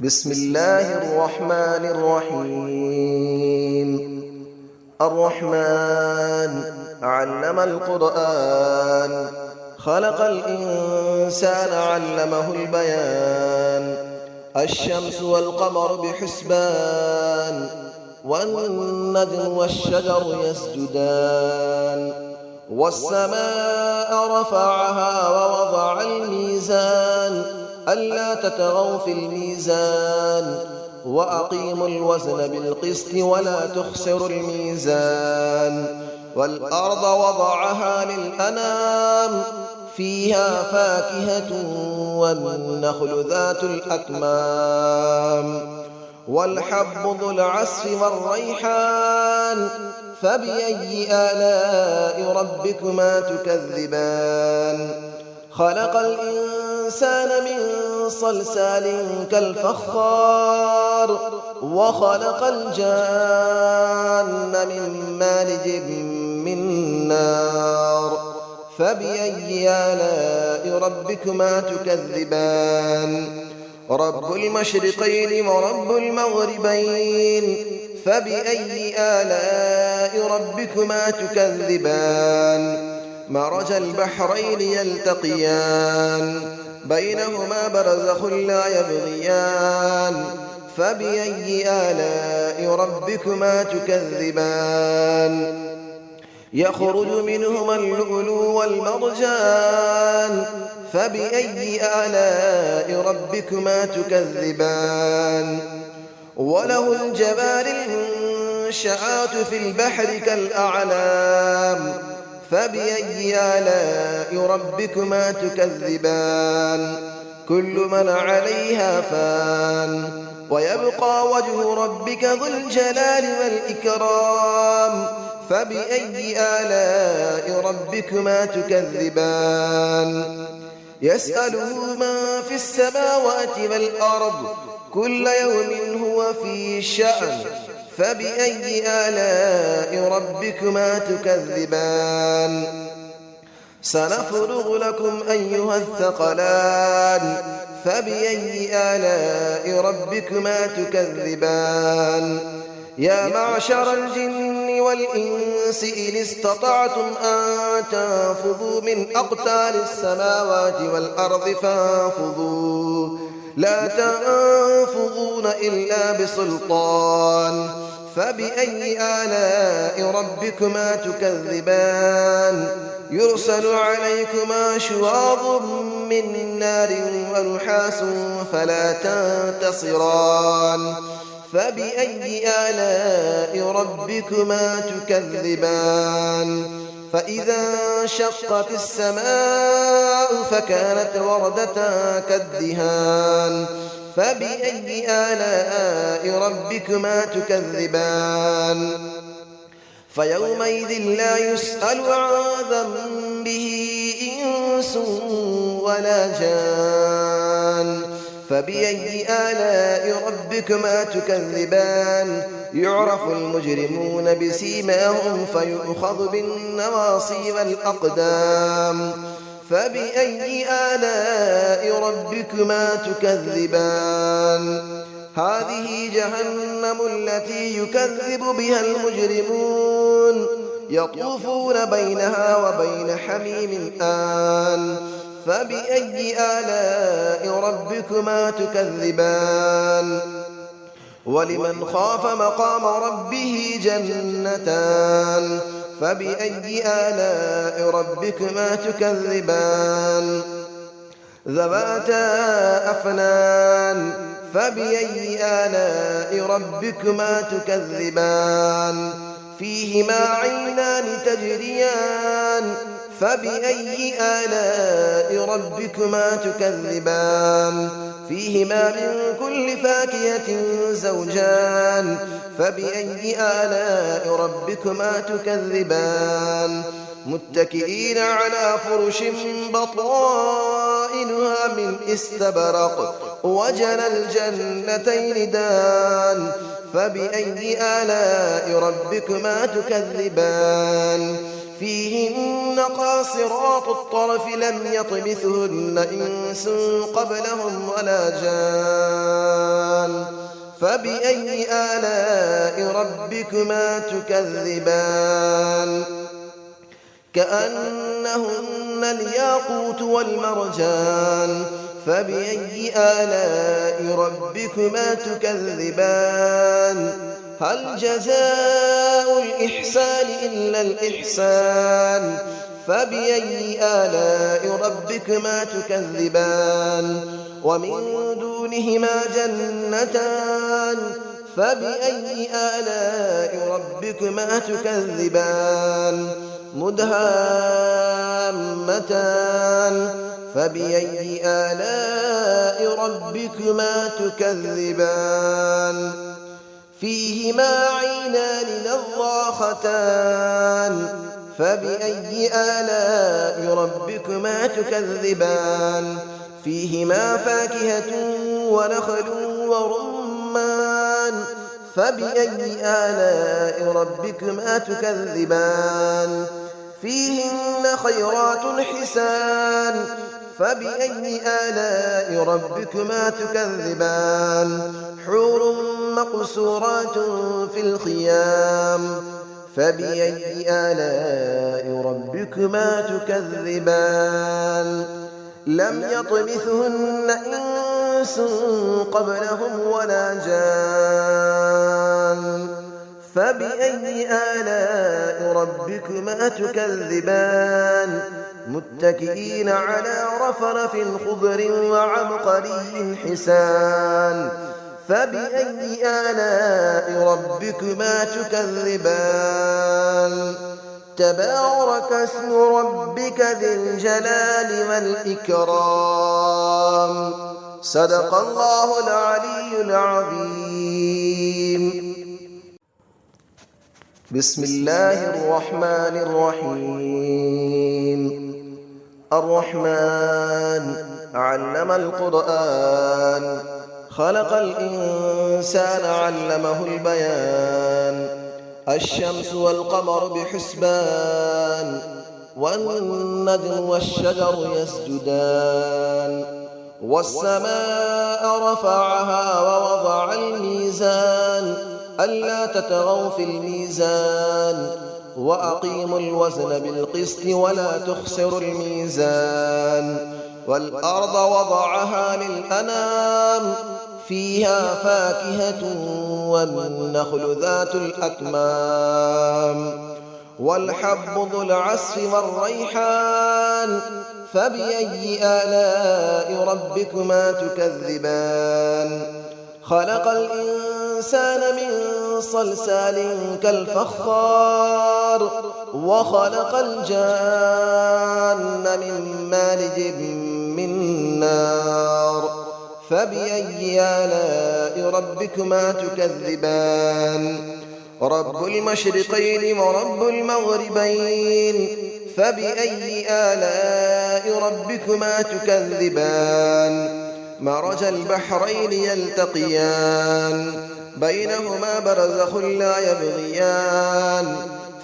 بسم الله الرحمن الرحيم. الرحمن علم القرآن، خلق الإنسان علمه البيان. الشمس والقمر بحسبان، والنجم والشجر يسجدان. والسماء رفعها ووضع الميزان، ألا تطغوا في الميزان، وأقيموا الوزن بالقسط ولا تخسروا الميزان. والأرض وضعها للأنام، فيها فاكهة والنخل ذات الأكمام. والحب ذو العصف والريحان، فبأي آلاء ربكما تكذبان. خلق الإنسان من صلصال كالفخار، وخلق الجان من مارج من نار. فبأي آلاء ربكما تكذبان. رب المشرقين ورب المغربين، فبأي آلاء ربكما تكذبان. مرج البحرين يلتقيان، بينهما برزخ لا يبغيان. فبأي آلاء ربكما تكذبان. يخرج منهما اللؤلؤ والمرجان، فبأي آلاء ربكما تكذبان. وله الجوار المنشآت في البحر كالأعلام، فبأي آلاء ربكما تكذبان. كل من عليها فان، ويبقى وجه ربك ذو الجلال والإكرام. فبأي آلاء ربكما تكذبان. يسأله من في السماوات والأرض، كل يوم هو في شأن. فبأي آلاء ربكما تكذبان. سنفرغ لكم أيها الثقلان، فبأي آلاء ربكما تكذبان. يا معشر الجن والإنس إن استطعتم أن تنفذوا من أقطار السماوات والأرض فانفذوا، لا تنفذون إلا بسلطان. فبأي آلاء ربكما تكذبان. يرسل عليكما شواظ من نار ونحاس فلا تنتصران. فبأي آلاء ربكما تكذبان. فإذا انشقت السماء فكانت وردة كالدهان. فبأي آلاء ربكما تكذبان. فيومئذ لا يسأل عن ذنبه إنس ولا جان. فبأي آلاء ربكما تكذبان. يعرف المجرمون بسيماهم فيؤخذ بالنواصي والأقدام. فبأي آلاء ربكما تكذبان. هذه جهنم التي يكذب بها المجرمون، يطوفون بينها وبين حميم آن. فبأي آلاء ربكما تكذبان. ولمن خاف مقام ربه جنتان. فبأي آلاء ربكما تكذبان. ذواتا أفنان. فبأي آلاء ربكما تكذبان. فيهما عينان تجريان. فبأي آلاء ربكما تكذبان. فيهما من كل فاكهة زوجان. فبأي آلاء ربكما تكذبان. متكئين على فرش بطائنها من استبرق، وجنى الجنتين دان. فبأي آلاء ربكما تكذبان. فيهن قاصرات الطرف لم يطمثهن إنس قبلهم ولا جان. فبأي آلاء ربكما تكذبان كأنهن الياقوت والمرجان فبأي آلاء ربكما تكذبان هل جزاء الإحسان إلا الإحسان فبأي آلاء ربكما تكذبان ومن دونهما جنتان فبأي آلاء ربكما تكذبان مدهامتان فبأي آلاء ربكما تكذبان فيهما عينان نضاختان فبأي آلاء ربكما تكذبان فيهما فاكهة ونخل ورمان فبأي آلاء ربكما تكذبان فيهن خيرات حسان فبأي آلاء ربكما تكذبان حور مقصورات في الخيام فبأي آلاء ربكما تكذبان لم يطمثهن إنس قبلهم ولا جان فبأي آلاء ربكما تكذبان متكئين على رفرف خضر وعبقري حسان فبأي آلاء ربكما تكذبان تبارك اسم ربك ذي الجلال والإكرام صدق الله العلي العظيم بسم الله الرحمن الرحيم الرحمن علم القرآن خلق الإنسان علمه البيان الشمس والقمر بحسبان والنجم والشجر يسجدان والسماء رفعها ووضع الميزان ألا تطغوا في الميزان وأقيموا الوزن بالقسط ولا تخسروا الميزان والأرض وضعها للأنام فيها فاكهة والنخل ذات الأكمام والحب ذو العصف والريحان فبأي آلاء ربكما تكذبان خلق الإنسان من صلصال كالفخار وخلق الجان من مارج من نار فبأي آلاء ربكما تكذبان رب المشرقين ورب المغربين فبأي آلاء ربكما تكذبان مرج البحرين يلتقيان بينهما برزخ لا يبغيان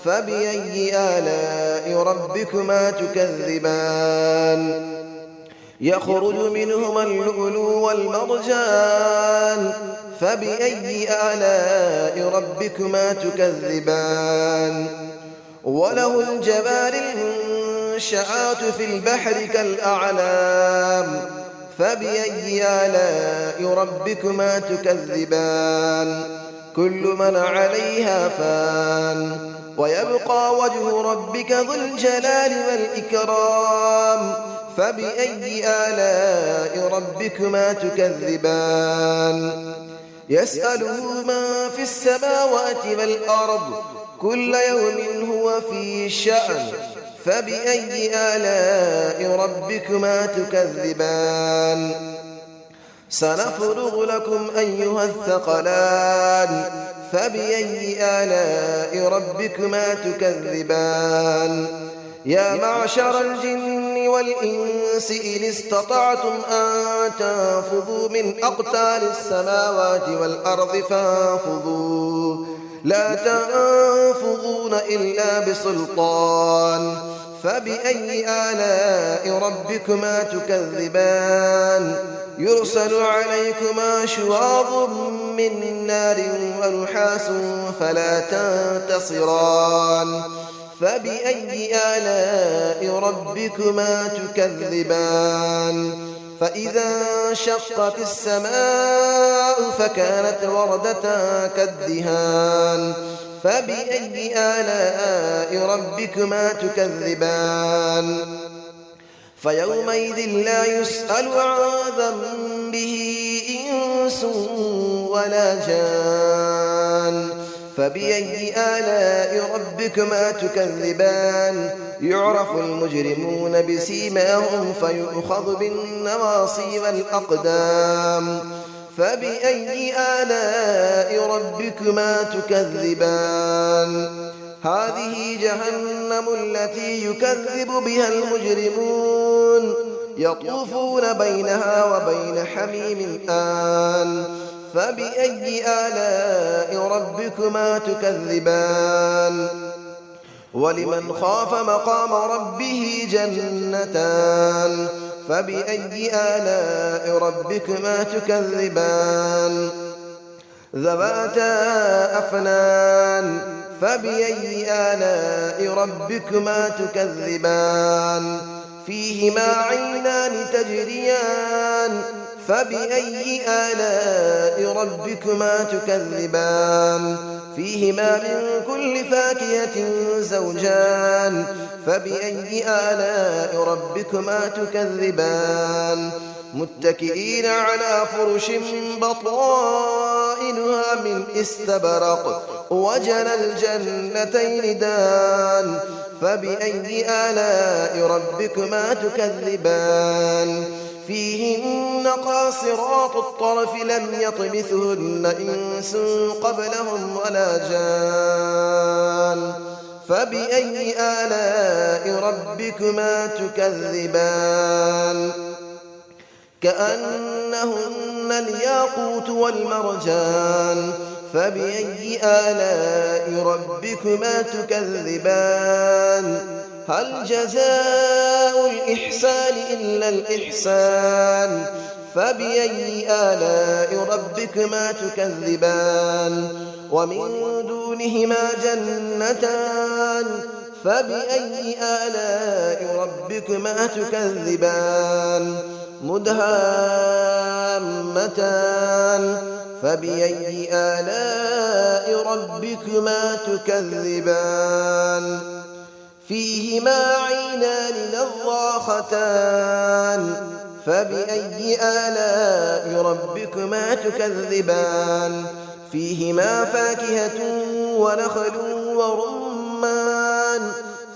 فبأي آلاء ربكما تكذبان يخرج منهما اللؤلؤ والمرجان فبأي آلاء ربكما تكذبان وله الجبال المنشآت في البحر كالأعلام فبأي آلاء ربكما تكذبان كل من عليها فان ويبقى وجه ربك ذو الجلال والإكرام فبأي آلاء ربكما تكذبان يسأله من في السماوات والأرض كل يوم هو في شأن فبأي آلاء ربكما تكذبان سنفرغ لكم أيها الثقلان فبأي آلاء ربكما تكذبان يا معشر الجن والإنس إن استطعتم أن تنفذوا من أقطار السماوات والأرض فانفذوا لا تنفذون إلا بسلطان فبأي آلاء ربكما تكذبان يرسل عليكما شواظ من نار ونحاس فلا تنتصران فبأي آلاء ربكما تكذبان فإذا انشقت السماء فكانت وردة كالدهان فبأي آلاء ربكما تكذبان فيومئذ لا يسأل عن ذنبه إنس ولا جان فبأي آلاء ربكما تكذبان يعرف المجرمون بسيماهم فيؤخذ بالنواصي والأقدام فبأي آلاء ربكما تكذبان هذه جهنم التي يكذب بها المجرمون يطوفون بينها وبين حميم آن فبأي آلاء ربكما تكذبان ولمن خاف مقام ربه جنتان فبأي آلاء ربكما تكذبان ذواتا أفنان فبأي آلاء ربكما تكذبان فيهما عينان تجريان فبأي آلاء ربكما تكذبان فيهما من كل فاكهة زوجان فبأي آلاء ربكما تكذبان متكئين على فرش بطائنها من استبرق وجنى الجنتين دان فبأي آلاء ربكما تكذبان فيهن قاصرات الطرف لم يطمثهن إنس قبلهم ولا جان فبأي آلاء ربكما تكذبان كأنهن الياقوت والمرجان فبأي آلاء ربكما تكذبان هل جزاء الإحسان إلا الإحسان فبأي آلاء ربكما تكذبان ومن دونهما جنتان فبأي آلاء ربكما تكذبان مدهامتان فبأي آلاء ربكما تكذبان فيهما عينان نضاختان فبأي آلاء ربكما تكذبان فيهما فاكهة ونخل ورمان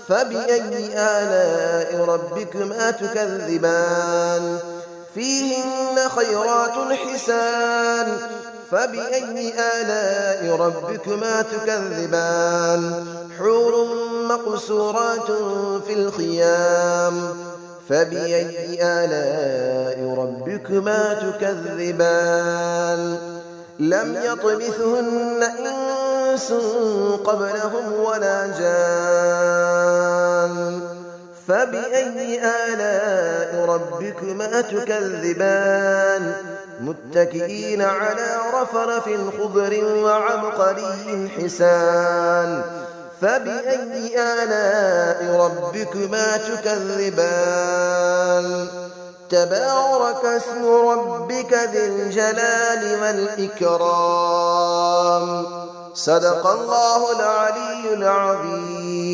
فبأي آلاء ربكما تكذبان فيهن خيرات حسان فبأي آلاء ربكما تكذبان حور مقصورات في الخيام فبأي آلاء ربكما تكذبان لم يطمثهن إنس قبلهم ولا جان فبأي آلاء ربكما تكذبان متكئين على رفرف خضر وعبقري حسان فبأي آلاء ربكما تكذبان تبارك اسم ربك ذي الجلال والإكرام صدق الله العلي العظيم.